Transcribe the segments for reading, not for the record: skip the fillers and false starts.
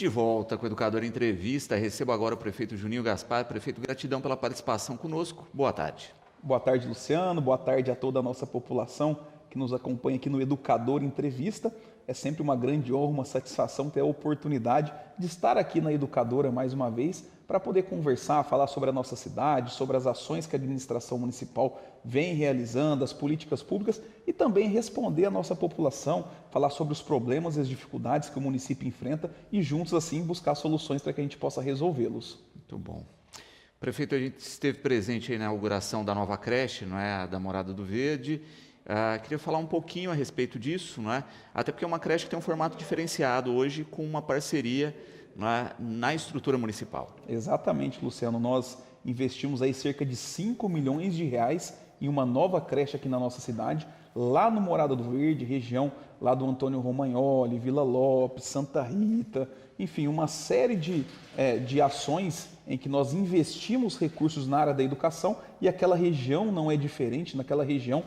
De volta com o Educador Entrevista, recebo agora o prefeito Juninho Gaspar. Prefeito, gratidão pela participação conosco. Boa tarde. Boa tarde, Luciano. Boa tarde a toda a nossa população que nos acompanha aqui no Educador Entrevista. É sempre uma grande honra, uma satisfação ter a oportunidade de estar aqui na Educadora mais uma vez para poder conversar, falar sobre a nossa cidade, sobre as ações que a administração municipal vem realizando, as políticas públicas e também responder à nossa população, falar sobre os problemas e as dificuldades que o município enfrenta e juntos assim buscar soluções para que a gente possa resolvê-los. Muito bom. Prefeito, a gente esteve presente aí na inauguração da nova creche, não é, da Morada do Verde. Queria falar um pouquinho a respeito disso, não é? Até porque é uma creche que tem um formato diferenciado hoje com uma parceria, não é, na estrutura municipal. Exatamente, Luciano. Nós investimos aí cerca de 5 milhões de reais em uma nova creche aqui na nossa cidade, lá no Morada do Verde, região lá do Antônio Romagnoli, Vila Lopes, Santa Rita, enfim, uma série de ações em que nós investimos recursos na área da educação e aquela região não é diferente. Naquela região,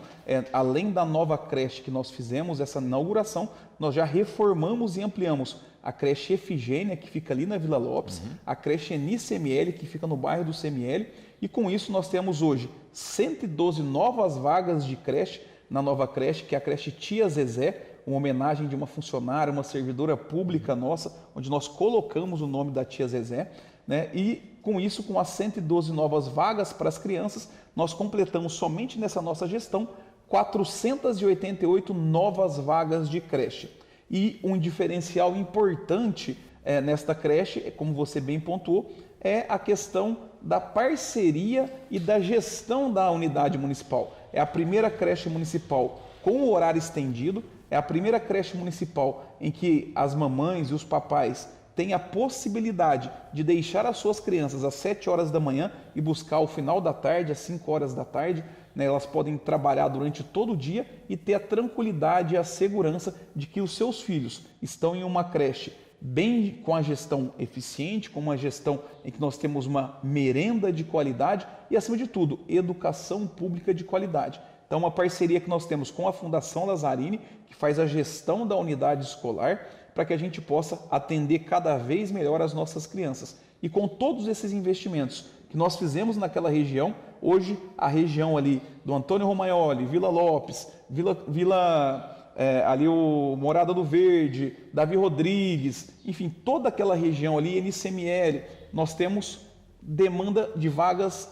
além da nova creche que nós fizemos, essa inauguração, nós já reformamos e ampliamos a creche Efigênia, que fica ali na Vila Lopes, a creche NICML, que fica no bairro do CML, e com isso nós temos hoje 112 novas vagas de creche na nova creche, que é a creche Tia Zezé, uma homenagem de uma funcionária, uma servidora pública nossa, onde nós colocamos o nome da Tia Zezé, né? E com isso, com as 112 novas vagas para as crianças, nós completamos somente nessa nossa gestão 488 novas vagas de creche. E um diferencial importante nesta creche, como você bem pontuou, é a questão da parceria e da gestão da unidade municipal. É a primeira creche municipal com o horário estendido, é a primeira creche municipal em que as mamães e os papais têm a possibilidade de deixar as suas crianças às 7 horas da manhã e buscar ao final da tarde, às 5 horas da tarde. Né? Elas podem trabalhar durante todo o dia e ter a tranquilidade e a segurança de que os seus filhos estão em uma creche bem com a gestão eficiente, com uma gestão em que nós temos uma merenda de qualidade e, acima de tudo, educação pública de qualidade. Então, uma parceria que nós temos com a Fundação Lazzarini, que faz a gestão da unidade escolar, para que a gente possa atender cada vez melhor as nossas crianças. E com todos esses investimentos que nós fizemos naquela região, hoje a região ali do Antônio Romagnoli, Vila Lopes, ali o Morada do Verde, Davi Rodrigues, enfim, toda aquela região ali, NCML, nós temos demanda de vagas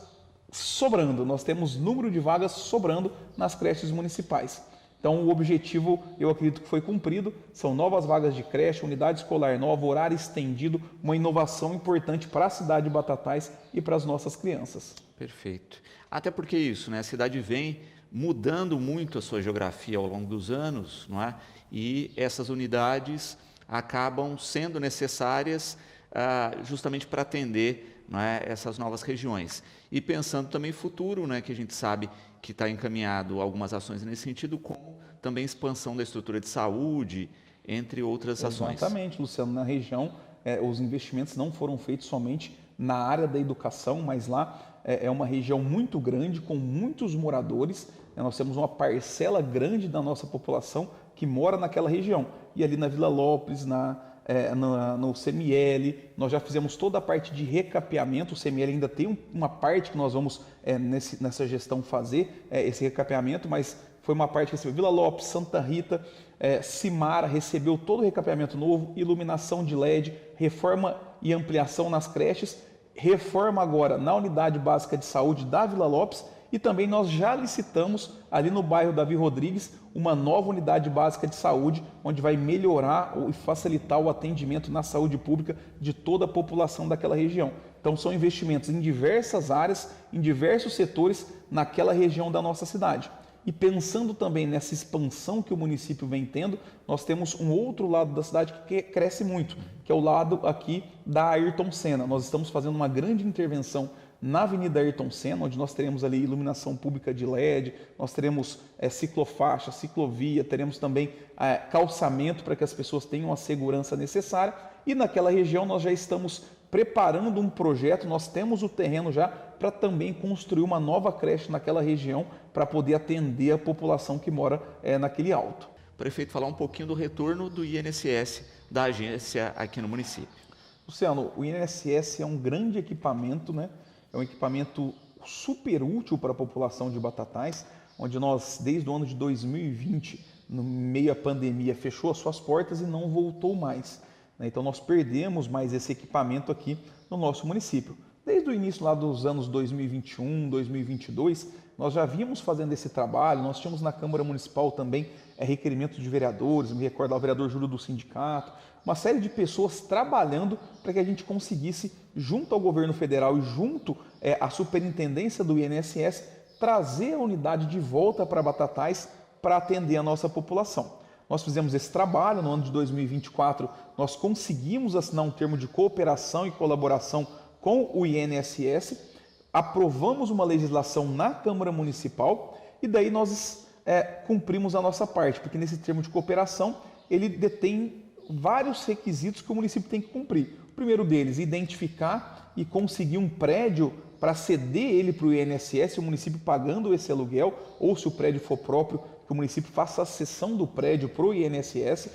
sobrando, nós temos número de vagas sobrando nas creches municipais. Então o objetivo, eu acredito que foi cumprido, são novas vagas de creche, unidade escolar nova, horário estendido, uma inovação importante para a cidade de Batatais e para as nossas crianças. Perfeito. Até porque isso, né? A cidade vem mudando muito a sua geografia ao longo dos anos, não é? E essas unidades acabam sendo necessárias justamente para atender, não é, essas novas regiões. E pensando também no futuro, né, que a gente sabe que está encaminhado algumas ações nesse sentido, como também expansão da estrutura de saúde, entre outras ações. Exatamente, Luciano. Na região, os investimentos não foram feitos somente na área da educação, mas lá é uma região muito grande, com muitos moradores. Nós temos uma parcela grande da nossa população que mora naquela região. E ali na Vila Lopes, no CML, nós já fizemos toda a parte de recapeamento. O CML ainda tem uma parte que nós vamos, nessa gestão, fazer esse recapeamento, mas foi uma parte que recebeu Vila Lopes, Santa Rita, Cimara, recebeu todo o recapeamento novo, iluminação de LED, reforma e ampliação nas creches, reforma agora na unidade básica de saúde da Vila Lopes, e também nós já licitamos ali no bairro Davi Rodrigues uma nova unidade básica de saúde, onde vai melhorar e facilitar o atendimento na saúde pública de toda a população daquela região. Então são investimentos em diversas áreas, em diversos setores naquela região da nossa cidade. E pensando também nessa expansão que o município vem tendo, nós temos um outro lado da cidade que cresce muito, que é o lado aqui da Ayrton Senna. Nós estamos fazendo uma grande intervenção na Avenida Ayrton Senna, onde nós teremos ali iluminação pública de LED, nós teremos ciclofaixa, ciclovia, teremos também calçamento para que as pessoas tenham a segurança necessária. E naquela região nós já estamos preparando um projeto, nós temos o terreno já para também construir uma nova creche naquela região para poder atender a população que mora naquele alto. Prefeito, falar um pouquinho do retorno do INSS da agência aqui no município. Luciano, o INSS é um grande equipamento, né? É um equipamento super útil para a população de Batatais, onde nós, desde o ano de 2020, no meio da pandemia, fechou as suas portas e não voltou mais, né? Então nós perdemos mais esse equipamento aqui no nosso município. Desde o início lá dos anos 2021, 2022, nós já vínhamos fazendo esse trabalho, nós tínhamos na Câmara Municipal também requerimentos de vereadores, me recordo o vereador Júlio do sindicato, uma série de pessoas trabalhando para que a gente conseguisse, junto ao governo federal e junto à superintendência do INSS, trazer a unidade de volta para Batatais para atender a nossa população. Nós fizemos esse trabalho no ano de 2024, nós conseguimos assinar um termo de cooperação e colaboração com o INSS, aprovamos uma legislação na Câmara Municipal e daí nós cumprimos a nossa parte, porque nesse termo de cooperação ele detém vários requisitos que o município tem que cumprir. O primeiro deles, identificar e conseguir um prédio para ceder ele para o INSS, o município pagando esse aluguel, ou se o prédio for próprio, que o município faça a cessão do prédio para o INSS,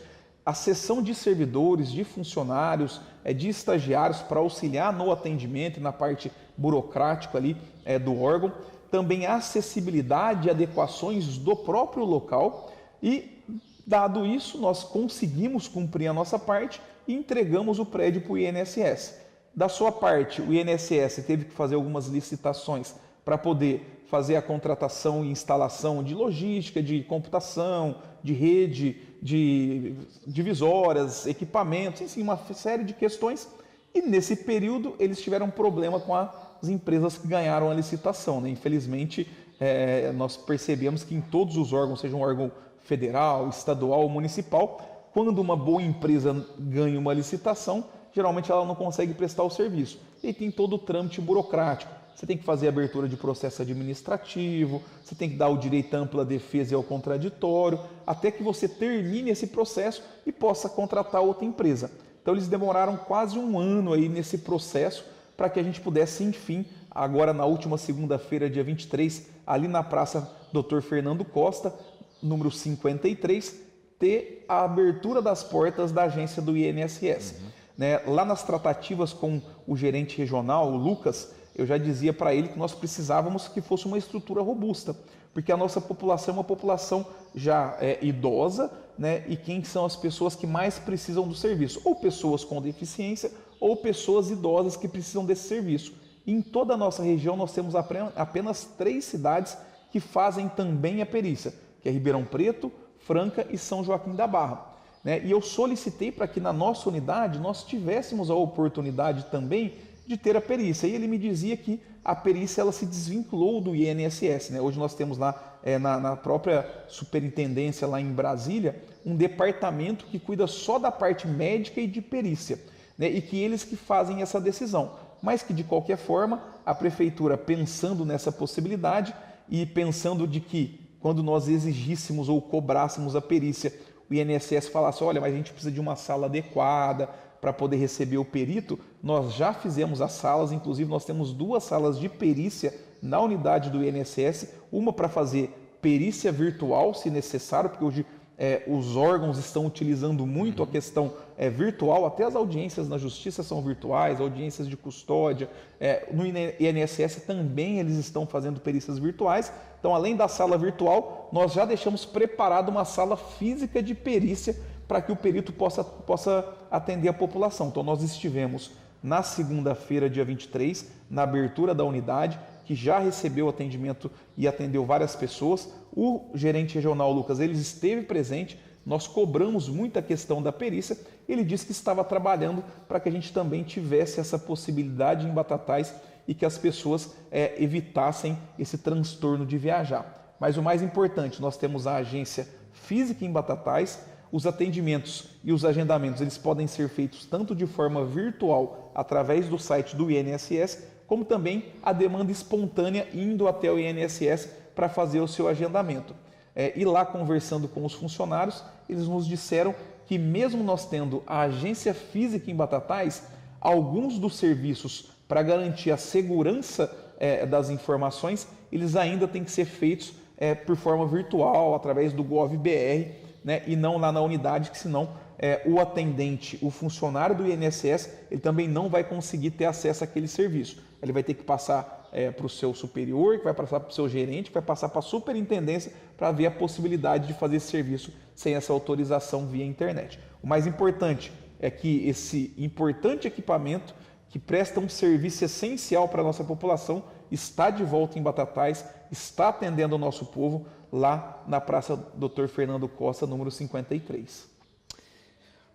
a cessão de servidores, de funcionários, de estagiários para auxiliar no atendimento e na parte burocrática ali do órgão, também a acessibilidade e adequações do próprio local e, dado isso, nós conseguimos cumprir a nossa parte e entregamos o prédio para o INSS. Da sua parte, o INSS teve que fazer algumas licitações para poder fazer a contratação e instalação de logística, de computação, de rede, de divisórias, equipamentos, enfim, uma série de questões. E nesse período eles tiveram problema com as empresas que ganharam a licitação, né? Infelizmente, nós percebemos que em todos os órgãos, seja um órgão federal, estadual ou municipal, quando uma boa empresa ganha uma licitação, geralmente ela não consegue prestar o serviço. E tem todo o trâmite burocrático. Você tem que fazer a abertura de processo administrativo, você tem que dar o direito à ampla defesa e ao contraditório, até que você termine esse processo e possa contratar outra empresa. Então eles demoraram quase um ano aí nesse processo para que a gente pudesse, enfim, agora na última segunda-feira, dia 23, ali na Praça Dr. Fernando Costa, número 53, ter a abertura das portas da agência do INSS. Né? Lá nas tratativas com o gerente regional, o Lucas, eu já dizia para ele que nós precisávamos que fosse uma estrutura robusta, porque a nossa população é uma população já idosa, né? E quem são as pessoas que mais precisam do serviço? Ou pessoas com deficiência, ou pessoas idosas que precisam desse serviço. E em toda a nossa região nós temos apenas 3 cidades que fazem também a perícia, que é Ribeirão Preto, Franca e São Joaquim da Barra. Né? E eu solicitei para que na nossa unidade nós tivéssemos a oportunidade também de ter a perícia. E ele me dizia que a perícia ela se desvinculou do INSS. Né? Hoje nós temos lá na própria superintendência lá em Brasília um departamento que cuida só da parte médica e de perícia, né? E que eles que fazem essa decisão. Mas que de qualquer forma a prefeitura, pensando nessa possibilidade e pensando de que quando nós exigíssemos ou cobrássemos a perícia, o INSS falasse, olha, mas a gente precisa de uma sala adequada para poder receber o perito, nós já fizemos as salas, inclusive nós temos 2 salas de perícia na unidade do INSS, uma para fazer perícia virtual, se necessário, porque hoje os órgãos estão utilizando muito a questão virtual, até as audiências na justiça são virtuais, audiências de custódia, no INSS também eles estão fazendo perícias virtuais, então além da sala virtual, nós já deixamos preparada uma sala física de perícia para que o perito possa atender a população. Então nós estivemos na segunda-feira, dia 23, na abertura da unidade, que já recebeu atendimento e atendeu várias pessoas. O gerente regional, Lucas, ele esteve presente, nós cobramos muito a questão da perícia, ele disse que estava trabalhando para que a gente também tivesse essa possibilidade em Batatais e que as pessoas evitassem esse transtorno de viajar. Mas o mais importante, nós temos a agência física em Batatais, os atendimentos e os agendamentos eles podem ser feitos tanto de forma virtual através do site do INSS, como também a demanda espontânea indo até o INSS para fazer o seu agendamento. E lá conversando com os funcionários, eles nos disseram que mesmo nós tendo a agência física em Batatais, alguns dos serviços para garantir a segurança das informações, eles ainda têm que ser feitos por forma virtual, através do GovBR, né, e não lá na unidade, que senão o atendente, o funcionário do INSS, ele também não vai conseguir ter acesso àquele serviço. Ele vai ter que passar para o seu superior, que vai passar para o seu gerente, que vai passar para a superintendência para ver a possibilidade de fazer esse serviço sem essa autorização via internet. O mais importante é que esse importante equipamento que presta um serviço essencial para a nossa população está de volta em Batatais, está atendendo o nosso povo lá na Praça Dr. Fernando Costa, número 53.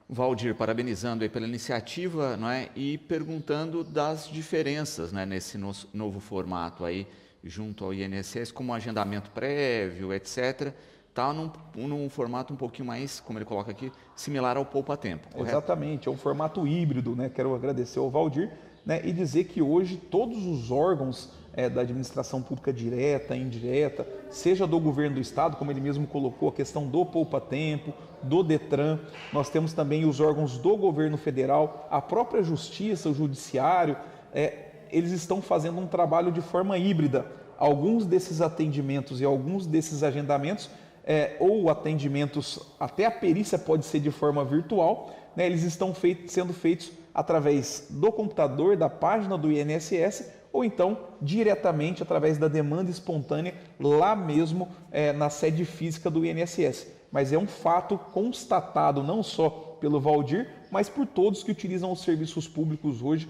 Valdir, parabenizando aí pela iniciativa, não é? E perguntando das diferenças, né, nesse novo formato aí, junto ao INSS, como agendamento prévio, etc., está num formato um pouquinho mais, como ele coloca aqui, similar ao Poupa Tempo, correto? Exatamente, é um formato híbrido, né? Quero agradecer ao Valdir, né, e dizer que hoje todos os órgãos da administração pública direta, indireta, seja do governo do estado, como ele mesmo colocou, a questão do Poupa Tempo, do Detran, nós temos também os órgãos do governo federal, a própria justiça, o judiciário, eles estão fazendo um trabalho de forma híbrida. Alguns desses atendimentos e alguns desses agendamentos, ou atendimentos, até a perícia pode ser de forma virtual, né, eles estão sendo feitos através do computador, da página do INSS, ou então diretamente através da demanda espontânea lá mesmo na sede física do INSS. Mas é um fato constatado não só pelo Valdir, mas por todos que utilizam os serviços públicos hoje,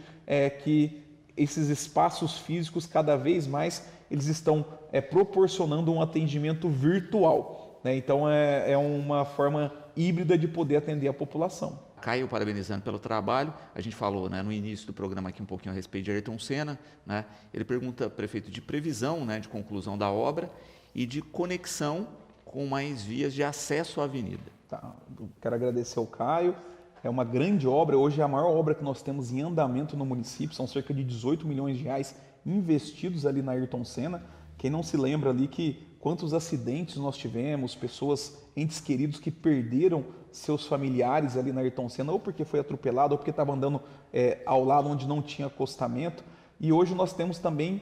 que esses espaços físicos cada vez mais eles estão proporcionando um atendimento virtual, né? Então é uma forma híbrida de poder atender a população. Caio, parabenizando pelo trabalho. A gente falou, né, no início do programa aqui um pouquinho a respeito de Ayrton Senna, né? Ele pergunta, prefeito, de previsão, né, de conclusão da obra e de conexão com mais vias de acesso à avenida. Tá. Quero agradecer ao Caio. É uma grande obra, hoje é a maior obra que nós temos em andamento no município, são cerca de 18 milhões de reais investidos ali na Ayrton Senna. Quem não se lembra ali que quantos acidentes nós tivemos, pessoas, entes queridos que perderam seus familiares ali na Ayrton Senna, ou porque foi atropelado, ou porque estava andando ao lado onde não tinha acostamento. E hoje nós temos também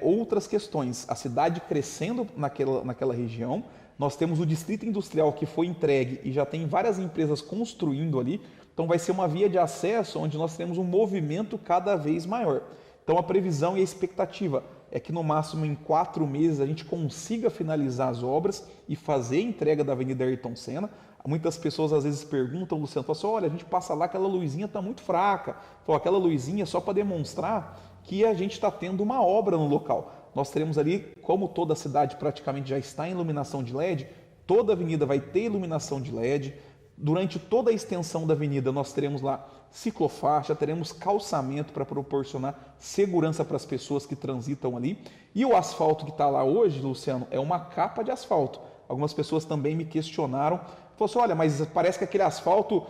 outras questões, a cidade crescendo naquela região, nós temos o distrito industrial que foi entregue e já tem várias empresas construindo ali, então vai ser uma via de acesso onde nós temos um movimento cada vez maior. Então a previsão e a expectativa é que no máximo em 4 meses a gente consiga finalizar as obras e fazer a entrega da Avenida Ayrton Senna. Muitas pessoas às vezes perguntam, Luciano, falam assim, olha, a gente passa lá, aquela luzinha está muito fraca. Falo, aquela luzinha é só para demonstrar que a gente está tendo uma obra no local. Nós teremos ali, como toda a cidade praticamente já está em iluminação de LED, toda a avenida vai ter iluminação de LED. Durante toda a extensão da avenida nós teremos lá ciclofaixa, teremos calçamento para proporcionar segurança para as pessoas que transitam ali. E o asfalto que está lá hoje, Luciano, é uma capa de asfalto. Algumas pessoas também me questionaram, falaram assim, olha, mas parece que aquele asfalto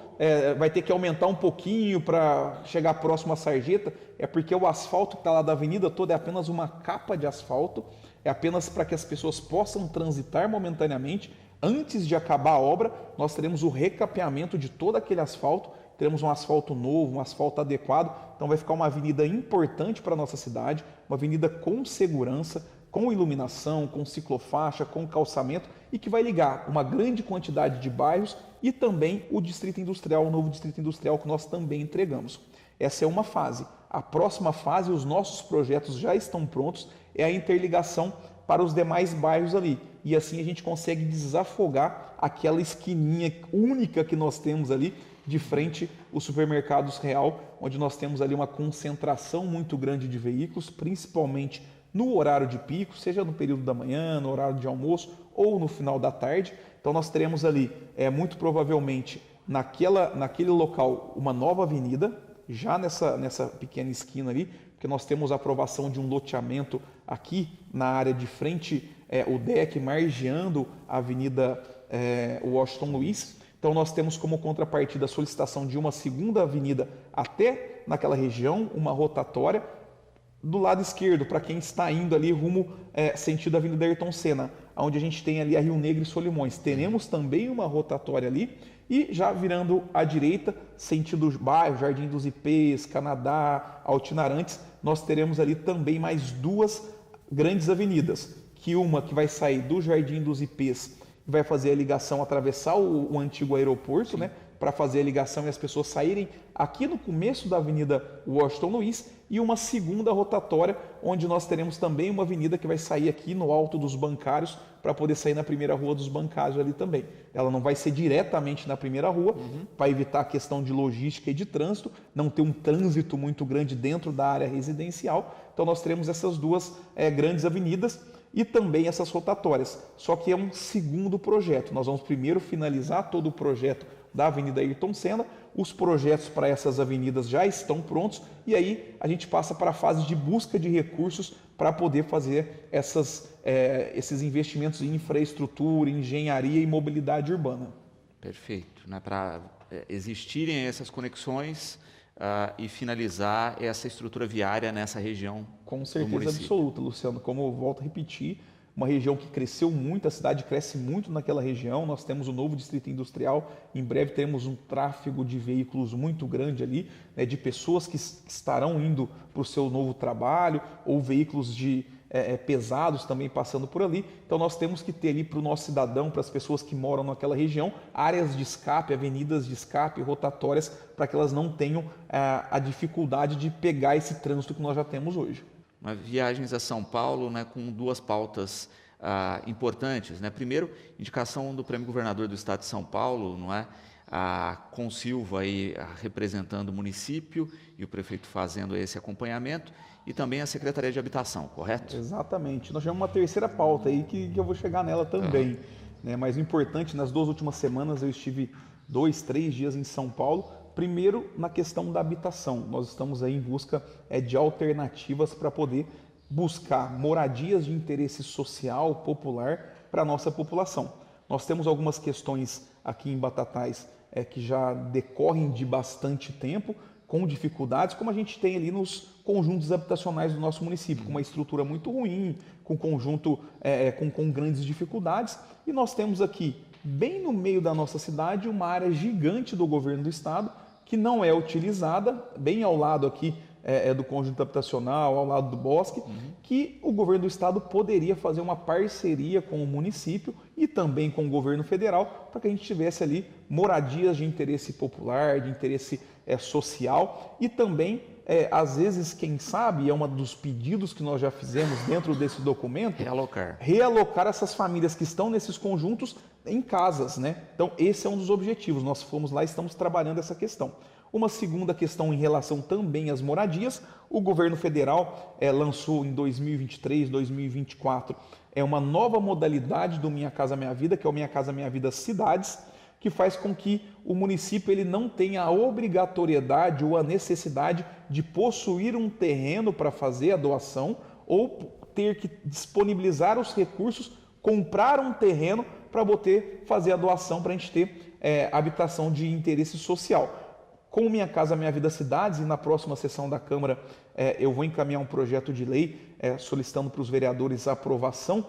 vai ter que aumentar um pouquinho para chegar próximo à sarjeta. É porque o asfalto que está lá da avenida toda é apenas uma capa de asfalto, é apenas para que as pessoas possam transitar momentaneamente. Antes de acabar a obra, nós teremos o recapeamento de todo aquele asfalto, teremos um asfalto novo, um asfalto adequado, então vai ficar uma avenida importante para a nossa cidade, uma avenida com segurança, com iluminação, com ciclofaixa, com calçamento e que vai ligar uma grande quantidade de bairros e também o Distrito Industrial, o novo Distrito Industrial que nós também entregamos. Essa é uma fase. A próxima fase, os nossos projetos já estão prontos, é a interligação para os demais bairros ali. E assim a gente consegue desafogar aquela esquininha única que nós temos ali de frente aos supermercados Real, onde nós temos ali uma concentração muito grande de veículos, principalmente no horário de pico, seja no período da manhã, no horário de almoço ou no final da tarde. Então nós teremos ali, muito provavelmente, naquele local, uma nova avenida, já nessa pequena esquina ali, porque nós temos a aprovação de um loteamento aqui na área de frente, o deck margeando a Avenida Washington Luiz. Então nós temos como contrapartida a solicitação de uma segunda avenida até naquela região, uma rotatória, do lado esquerdo, para quem está indo ali rumo sentido Avenida Ayrton Senna, onde a gente tem ali a Rio Negro e Solimões. Teremos também uma rotatória ali e já virando à direita, sentido bairro, Jardim dos Ipês, Canadá, Altinarantes, nós teremos ali também mais 2 grandes avenidas, que uma que vai sair do Jardim dos Ipês vai fazer a ligação, atravessar o antigo aeroporto, né, para fazer a ligação e as pessoas saírem aqui no começo da Avenida Washington Luiz, e uma segunda rotatória, onde nós teremos também uma avenida que vai sair aqui no Alto dos Bancários, para poder sair na primeira rua dos Bancários ali também. Ela não vai ser diretamente na primeira rua, para evitar a questão de logística e de trânsito, não ter um trânsito muito grande dentro da área residencial. Então nós teremos essas duas grandes avenidas e também essas rotatórias. Só que é um segundo projeto. Nós vamos primeiro finalizar todo o projeto da Avenida Ayrton Senna. Os projetos para essas avenidas já estão prontos e aí a gente passa para a fase de busca de recursos para poder fazer esses investimentos em infraestrutura, engenharia e mobilidade urbana. Perfeito. Né? Para existirem essas conexões e finalizar essa estrutura viária nessa região. Com certeza absoluta, Luciano. Como eu volto a repetir, uma região que cresceu muito, a cidade cresce muito naquela região. Nós temos o novo distrito industrial, em breve teremos um tráfego de veículos muito grande ali, né, de pessoas que estarão indo para o seu novo trabalho, ou veículos pesados também passando por ali. Então nós temos que ter ali para o nosso cidadão, para as pessoas que moram naquela região, áreas de escape, avenidas de escape, rotatórias, para que elas não tenham a dificuldade de pegar esse trânsito que nós já temos hoje. Viagens a São Paulo, né, com duas pautas importantes. Né? Primeiro, indicação do Prêmio Governador do Estado de São Paulo, não é? Com Silva aí, representando o município e o prefeito fazendo esse acompanhamento, e também a Secretaria de Habitação, correto? Exatamente. Nós tivemos uma terceira pauta aí que eu vou chegar nela também. Né? Mas o importante, nas 2 últimas semanas eu estive 2, 3 dias em São Paulo. Primeiro, na questão da habitação. Nós estamos aí em busca de alternativas para poder buscar moradias de interesse social, popular, para a nossa população. Nós temos algumas questões aqui em Batatais que já decorrem de bastante tempo, com dificuldades, como a gente tem ali nos conjuntos habitacionais do nosso município, com uma estrutura muito ruim, com conjunto com grandes dificuldades. E nós temos aqui, bem no meio da nossa cidade, uma área gigante do governo do estado, que não é utilizada, bem ao lado aqui do conjunto habitacional, ao lado do bosque, que o governo do estado poderia fazer uma parceria com o município e também com o governo federal, para que a gente tivesse ali moradias de interesse popular, de interesse social, e também, às vezes, quem sabe, é um dos pedidos que nós já fizemos dentro desse documento, realocar essas famílias que estão nesses conjuntos em casas, né? Então, esse é um dos objetivos. Nós fomos lá e estamos trabalhando essa questão. Uma segunda questão em relação também às moradias, o governo federal lançou em 2023, 2024, uma nova modalidade do Minha Casa Minha Vida, que é o Minha Casa Minha Vida Cidades, que faz com que o município ele não tenha a obrigatoriedade ou a necessidade de possuir um terreno para fazer a doação ou ter que disponibilizar os recursos, comprar um terreno para poder fazer a doação, para a gente ter habitação de interesse social. Com Minha Casa Minha Vida Cidades, e na próxima sessão da Câmara eu vou encaminhar um projeto de lei solicitando para os vereadores a aprovação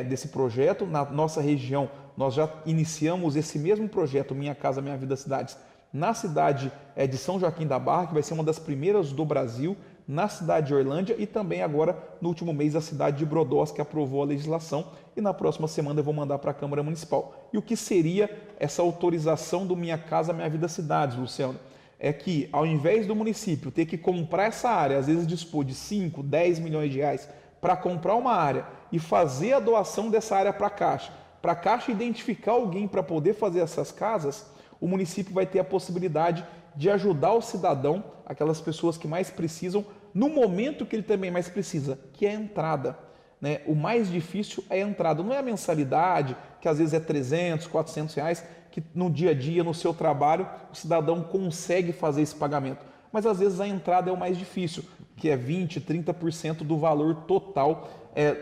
desse projeto. Na nossa região, nós já iniciamos esse mesmo projeto, Minha Casa Minha Vida Cidades, na cidade de São Joaquim da Barra, que vai ser uma das primeiras do Brasil, na cidade de Orlândia, e também agora, no último mês, a cidade de Brodós, que aprovou a legislação, e na próxima semana eu vou mandar para a Câmara Municipal. E o que seria essa autorização do Minha Casa Minha Vida Cidades, Luciano? É que, ao invés do município ter que comprar essa área, às vezes dispor de 5, 10 milhões de reais para comprar uma área e fazer a doação dessa área para a Caixa identificar alguém para poder fazer essas casas, o município vai ter a possibilidade de ajudar o cidadão, aquelas pessoas que mais precisam, no momento que ele também mais precisa, que é a entrada. Né? O mais difícil é a entrada, não é a mensalidade, que às vezes é 300, 400 reais, que no dia a dia, no seu trabalho, o cidadão consegue fazer esse pagamento. Mas às vezes a entrada é o mais difícil, que é 20%, 30% do valor total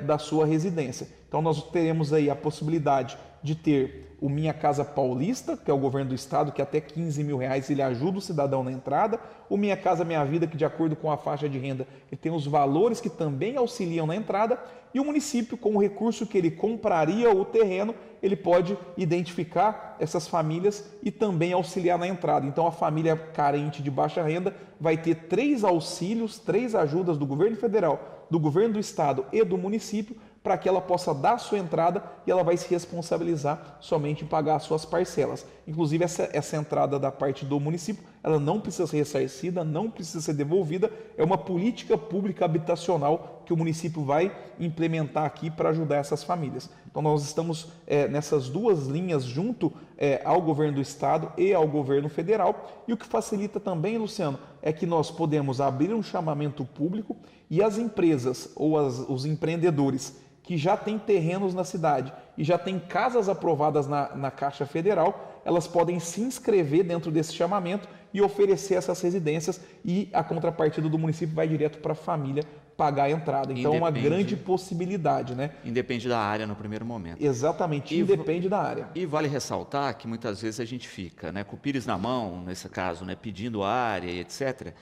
da sua residência. Então nós teremos aí a possibilidade de ter o Minha Casa Paulista, que é o governo do estado, que até 15 mil reais ele ajuda o cidadão na entrada, o Minha Casa Minha Vida, que de acordo com a faixa de renda, ele tem os valores que também auxiliam na entrada, e o município, com o recurso que ele compraria o terreno, ele pode identificar essas famílias e também auxiliar na entrada. Então a família carente de baixa renda vai ter 3 auxílios, 3 ajudas do governo federal, do governo do estado e do município, para que ela possa dar a sua entrada e ela vai se responsabilizar somente em pagar as suas parcelas. Inclusive, essa entrada da parte do município, ela não precisa ser ressarcida, não precisa ser devolvida, é uma política pública habitacional que o município vai implementar aqui para ajudar essas famílias. Então, nós estamos nessas duas linhas junto ao governo do estado e ao governo federal, e o que facilita também, Luciano, é que nós podemos abrir um chamamento público e as empresas ou os empreendedores que já têm terrenos na cidade e já têm casas aprovadas na Caixa Federal, elas podem se inscrever dentro desse chamamento e oferecer essas residências, e a contrapartida do município vai direto para a família pagar a entrada. Então, é uma grande possibilidade, né? Independe da área no primeiro momento. Exatamente, independe da área. E vale ressaltar que muitas vezes a gente fica, né, com o pires na mão, nesse caso, né, pedindo área e etc.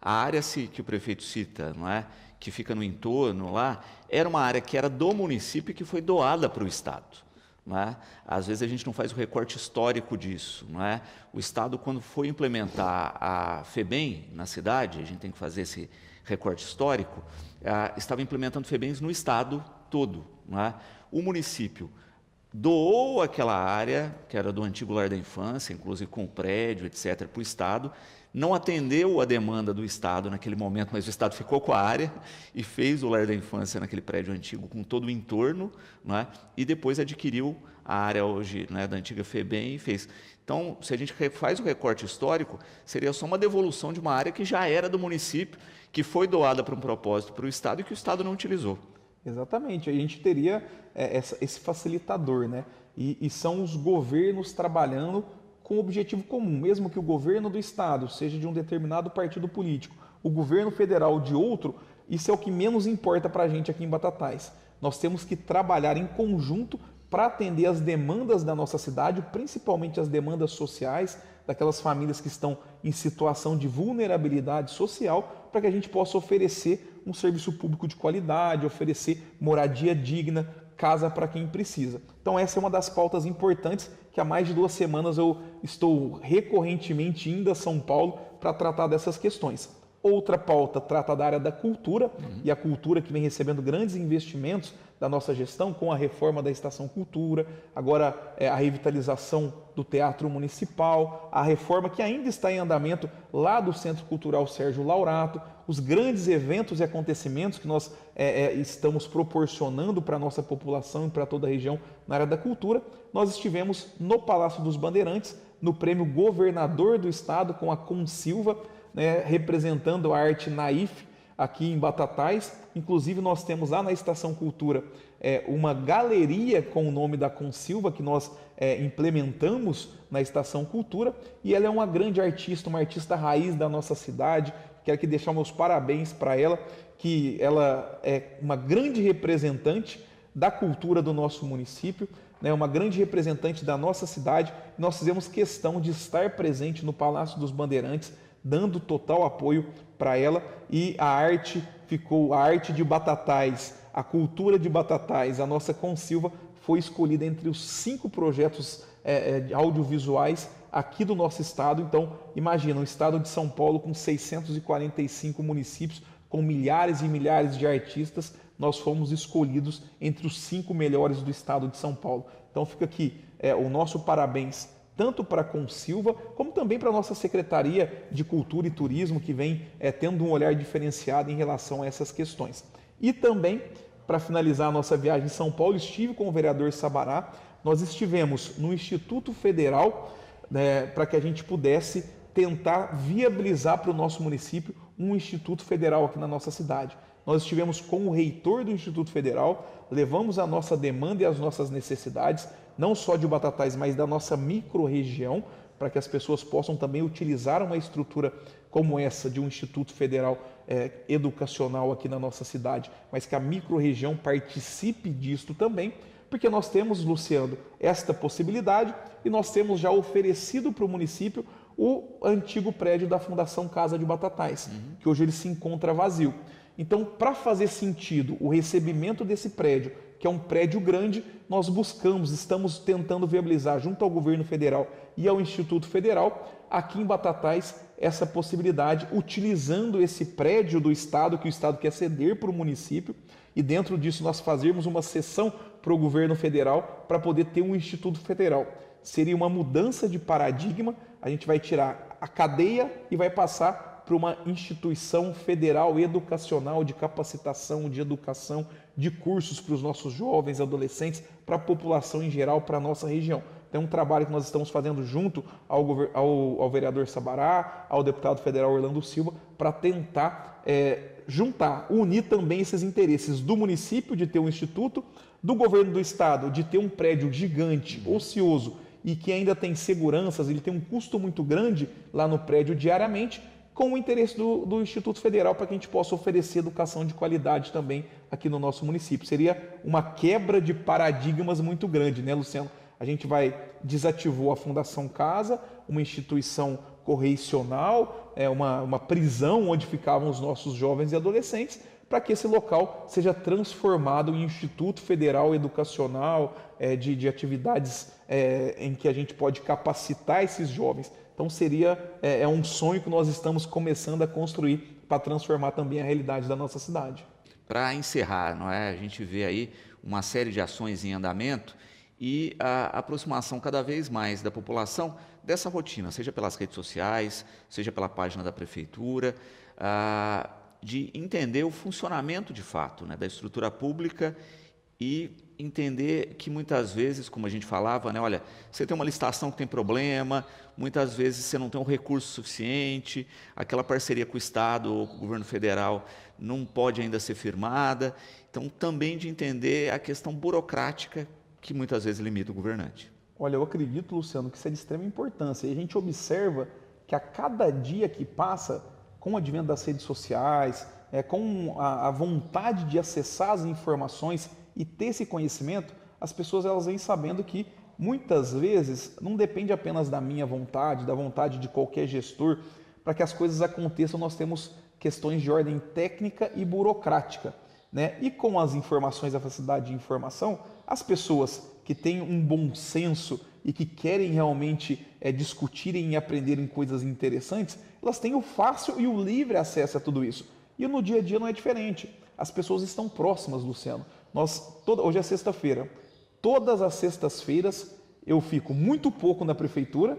A área que o prefeito cita, não é, que fica no entorno lá, era uma área que era do município e que foi doada para o Estado. Não é? Às vezes a gente não faz o recorte histórico disso. Não é? O Estado, quando foi implementar a FEBEM na cidade, a gente tem que fazer esse recorte histórico, estava implementando FEBEMs no Estado todo. Não é? O município doou aquela área, que era do antigo lar da infância, inclusive com o prédio, etc., para o Estado, não atendeu a demanda do Estado naquele momento, mas o Estado ficou com a área e fez o lar da infância naquele prédio antigo com todo o entorno, não é? E depois adquiriu a área hoje, né, da antiga FEBEM e fez. Então, se a gente faz o recorte histórico, seria só uma devolução de uma área que já era do município, que foi doada para um propósito para o Estado e que o Estado não utilizou. Exatamente, a gente teria esse facilitador, né? E são os governos trabalhando com um objetivo comum, mesmo que o governo do estado seja de um determinado partido político, o governo federal de outro, isso é o que menos importa para a gente aqui em Batatais. Nós temos que trabalhar em conjunto para atender as demandas da nossa cidade, principalmente as demandas sociais, daquelas famílias que estão em situação de vulnerabilidade social, para que a gente possa oferecer um serviço público de qualidade, oferecer moradia digna, casa para quem precisa. Então essa é uma das pautas importantes que há mais de 2 semanas eu estou recorrentemente indo a São Paulo para tratar dessas questões. Outra pauta trata da área da cultura, e a cultura que vem recebendo grandes investimentos da nossa gestão com a reforma da Estação Cultura, agora a revitalização do Teatro Municipal, a reforma que ainda está em andamento lá do Centro Cultural Sérgio Laurato, os grandes eventos e acontecimentos que nós estamos proporcionando para a nossa população e para toda a região na área da cultura. Nós estivemos no Palácio dos Bandeirantes, no prêmio Governador do Estado com a Consilva, né, representando a arte naif aqui em Batatais. Inclusive nós temos lá na Estação Cultura uma galeria com o nome da Consilva que nós implementamos na Estação Cultura, e ela é uma grande artista, uma artista raiz da nossa cidade. Quero aqui deixar meus parabéns para ela, que ela é uma grande representante da cultura do nosso município, né, uma grande representante da nossa cidade. Nós fizemos questão de estar presente no Palácio dos Bandeirantes, dando total apoio para ela, e a arte ficou, a arte de Batatais, a cultura de Batatais, a nossa Consilva foi escolhida entre os 5 projetos audiovisuais aqui do nosso estado. Então, imagina, um estado de São Paulo com 645 municípios, com milhares e milhares de artistas, nós fomos escolhidos entre os 5 melhores do estado de São Paulo. Então, fica aqui o nosso parabéns tanto para a Consilva, como também para a nossa Secretaria de Cultura e Turismo, que vem tendo um olhar diferenciado em relação a essas questões. E também, para finalizar a nossa viagem em São Paulo, estive com o vereador Sabará. Nós estivemos no Instituto Federal, né, para que a gente pudesse tentar viabilizar para o nosso município um Instituto Federal aqui na nossa cidade. Nós estivemos com o reitor do Instituto Federal, levamos a nossa demanda e as nossas necessidades, não só de Batatais, mas da nossa micro-região, para que as pessoas possam também utilizar uma estrutura como essa de um Instituto Federal educacional aqui na nossa cidade, mas que a micro-região participe disto também, porque nós temos, Luciano, esta possibilidade, e nós temos já oferecido para o município o antigo prédio da Fundação Casa de Batatais, que hoje ele se encontra vazio. Então, para fazer sentido o recebimento desse prédio, que é um prédio grande, nós estamos tentando viabilizar junto ao governo federal e ao Instituto Federal, aqui em Batatais, essa possibilidade, utilizando esse prédio do Estado, que o Estado quer ceder para o município, e dentro disso nós fazermos uma cessão para o governo federal para poder ter um instituto federal. Seria uma mudança de paradigma, a gente vai tirar a cadeia e vai passar para uma instituição federal educacional de capacitação, de educação, de cursos para os nossos jovens, adolescentes, para a população em geral, para a nossa região. Então, é um trabalho que nós estamos fazendo junto ao vereador Sabará, ao deputado federal Orlando Silva, para tentar juntar, unir também esses interesses do município de ter um instituto, do governo do estado de ter um prédio gigante, ocioso, e que ainda tem seguranças, ele tem um custo muito grande lá no prédio diariamente, com o interesse do Instituto Federal para que a gente possa oferecer educação de qualidade também aqui no nosso município. Seria uma quebra de paradigmas muito grande, né, Luciano? A gente desativou a Fundação Casa, uma instituição correicional, uma prisão onde ficavam os nossos jovens e adolescentes, para que esse local seja transformado em Instituto Federal Educacional, de atividades em que a gente pode capacitar esses jovens. Então seria um sonho que nós estamos começando a construir para transformar também a realidade da nossa cidade. Para encerrar, não é? A gente vê aí uma série de ações em andamento e a aproximação cada vez mais da população dessa rotina, seja pelas redes sociais, seja pela página da prefeitura, de entender o funcionamento de fato, né, da estrutura pública e entender que muitas vezes, como a gente falava, né, olha, você tem uma licitação que tem problema, muitas vezes você não tem um recurso suficiente, aquela parceria com o Estado ou com o governo federal não pode ainda ser firmada. Então, também de entender a questão burocrática que muitas vezes limita o governante. Olha, eu acredito, Luciano, que isso é de extrema importância. E a gente observa que a cada dia que passa, com o advento das redes sociais, com a vontade de acessar as informações e ter esse conhecimento, as pessoas elas vêm sabendo que muitas vezes não depende apenas da minha vontade, da vontade de qualquer gestor. Para que as coisas aconteçam, nós temos questões de ordem técnica e burocrática, né? E com as informações, a facilidade de informação, as pessoas que têm um bom senso e que querem realmente discutirem e aprenderem coisas interessantes, elas têm o fácil e o livre acesso a tudo isso. E no dia a dia não é diferente. As pessoas estão próximas, Luciano. Hoje é sexta-feira. Todas as sextas-feiras eu fico muito pouco na prefeitura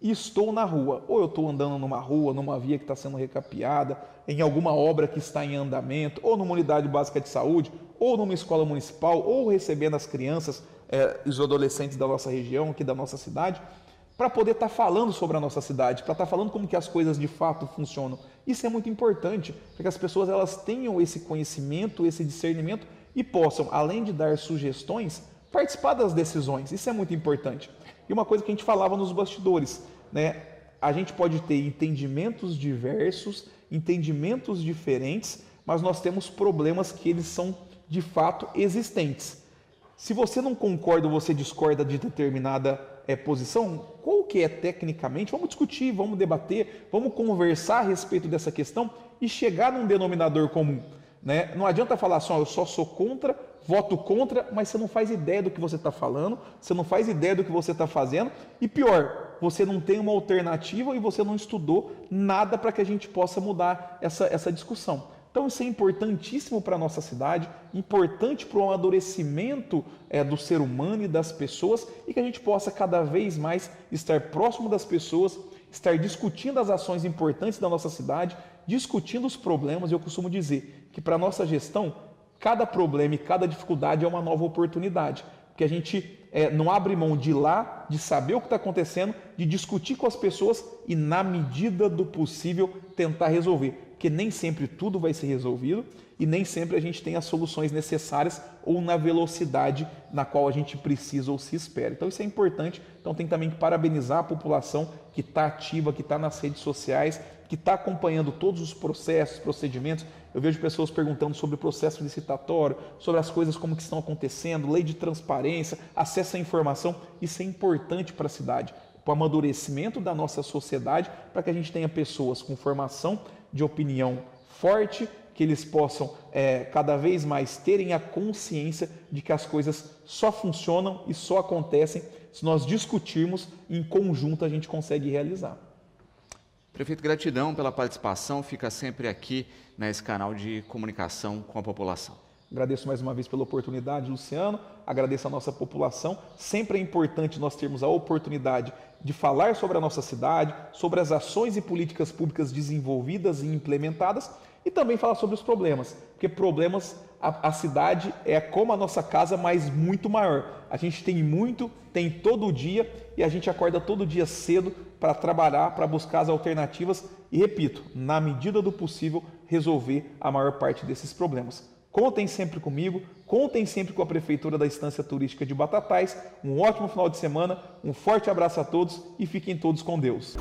e estou na rua. Ou eu estou andando numa rua, numa via que está sendo recapeada, em alguma obra que está em andamento, ou numa unidade básica de saúde, ou numa escola municipal, ou recebendo as crianças e os adolescentes da nossa região, aqui da nossa cidade, para poder estar falando sobre a nossa cidade, para estar falando como que as coisas de fato funcionam. Isso é muito importante, para que as pessoas elas tenham esse conhecimento, esse discernimento e possam, além de dar sugestões, participar das decisões. Isso é muito importante. E uma coisa que a gente falava nos bastidores, né? A gente pode ter entendimentos diversos, entendimentos diferentes, mas nós temos problemas que eles são de fato existentes. Se você não concorda ou você discorda de determinada posição, qual que é tecnicamente, vamos discutir, vamos debater, vamos conversar a respeito dessa questão e chegar num denominador comum, né? Não adianta falar só, eu só sou contra, voto contra, mas você não faz ideia do que você está falando, você não faz ideia do que você está fazendo e pior, você não tem uma alternativa e você não estudou nada para que a gente possa mudar essa discussão. Então isso é importantíssimo para a nossa cidade, importante para o amadurecimento do ser humano e das pessoas e que a gente possa cada vez mais estar próximo das pessoas, estar discutindo as ações importantes da nossa cidade, discutindo os problemas. Eu costumo dizer que para a nossa gestão, cada problema e cada dificuldade é uma nova oportunidade, porque a gente não abre mão de ir lá, de saber o que está acontecendo, de discutir com as pessoas e, na medida do possível, tentar resolver. Porque nem sempre tudo vai ser resolvido e nem sempre a gente tem as soluções necessárias ou na velocidade na qual a gente precisa ou se espera. Então isso é importante. Então tem também que parabenizar a população que está ativa, que está nas redes sociais, que está acompanhando todos os processos, procedimentos. Eu vejo pessoas perguntando sobre o processo licitatório, sobre as coisas como que estão acontecendo, lei de transparência, acesso à informação. Isso é importante para a cidade, para o amadurecimento da nossa sociedade, para que a gente tenha pessoas com formação de opinião forte, que eles possam cada vez mais terem a consciência de que as coisas só funcionam e só acontecem se nós discutirmos e em conjunto a gente consegue realizar. Prefeito, gratidão pela participação, fica sempre aqui nesse canal de comunicação com a população. Agradeço mais uma vez pela oportunidade, Luciano, agradeço a nossa população. Sempre é importante nós termos a oportunidade de falar sobre a nossa cidade, sobre as ações e políticas públicas desenvolvidas e implementadas e também falar sobre os problemas, porque problemas, a cidade é como a nossa casa, mas muito maior. A gente tem muito, tem todo dia e a gente acorda todo dia cedo para trabalhar, para buscar as alternativas e, repito, na medida do possível, resolver a maior parte desses problemas. Contem sempre comigo, contem sempre com a Prefeitura da Estância Turística de Batatais. Um ótimo final de semana, um forte abraço a todos e fiquem todos com Deus.